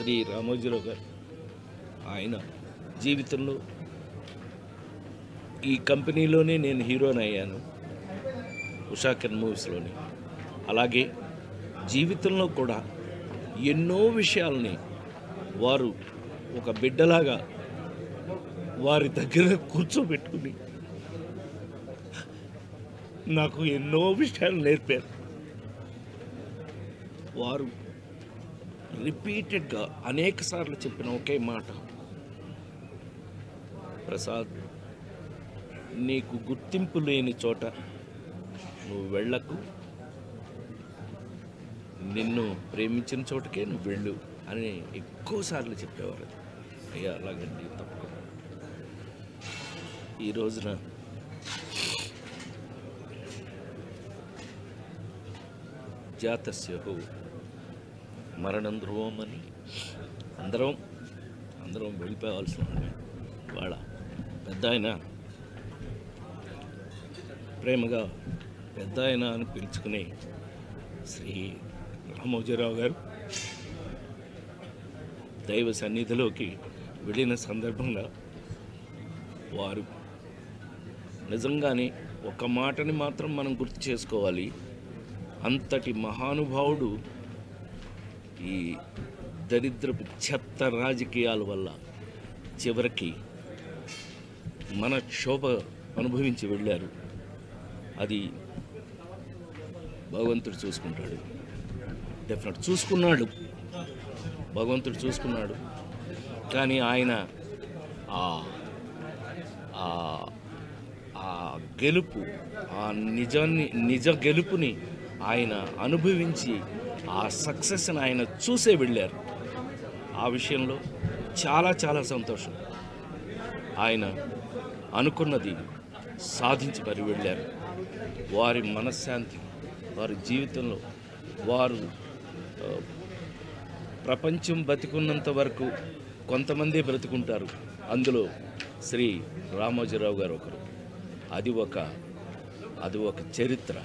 శ్రీ రామోజీరావు గారు ఆయన జీవితంలో ఈ కంపెనీలోనే నేను హీరోని అయ్యాను, ఉషాకిరణ్ మూవీస్లోని. అలాగే జీవితంలో కూడా ఎన్నో విషయాల్ని వారు ఒక బిడ్డలాగా వారి దగ్గర కూర్చోబెట్టుకుని నాకు ఎన్నో విషయాలు నేర్పారు. వారు రిపీటెడ్గా అనేక సార్లు చెప్పిన ఒకే మాట, ప్రసాద్, నీకు గుర్తింపు లేని చోట నువ్వు వెళ్ళకు, నిన్ను ప్రేమించిన చోటకే నువ్వు వెళ్ళు అని ఎక్కువసార్లు చెప్పేవారు. అయ్యా అలాగండి, తప్పకుండా. ఈ రోజున జాతస్యహు మరణం ధ్రువం అని అందరం వెళ్ళిపోవాల్సిన వాళ్ళ పెద్ద ఆయన, ప్రేమగా పెద్ద ఆయన అని పిలుచుకుని శ్రీ రామోజీరావు గారు దైవ సన్నిధిలోకి వెళ్ళిన సందర్భంగా వారు నిజంగానే ఒక మాటని మాత్రం మనం గుర్తు చేసుకోవాలి. అంతటి మహానుభావుడు ఈ దరిద్రపు చెత్త రాజకీయాల వల్ల చివరికి మన క్షోభ అనుభవించి వెళ్ళారు. అది భగవంతుడు చూసుకుంటాడు, డెఫినెట్ చూసుకున్నాడు, భగవంతుడు చూసుకున్నాడు. కానీ ఆయన ఆ గెలుపు, ఆ నిజ గెలుపుని ఆయన అనుభవించి ఆ సక్సెస్ని ఆయన చూసే వెళ్ళారు. ఆ విషయంలో చాలా చాలా సంతోషం. ఆయన అనుకున్నది సాధించి మరి వెళ్ళారు. వారి మనశ్శాంతి, వారి జీవితంలో వారు ప్రపంచం బతికున్నంత వరకు కొంతమంది బ్రతుకుంటారు, అందులో శ్రీ రామోజీరావు గారు ఒకరు. అది ఒక చరిత్ర.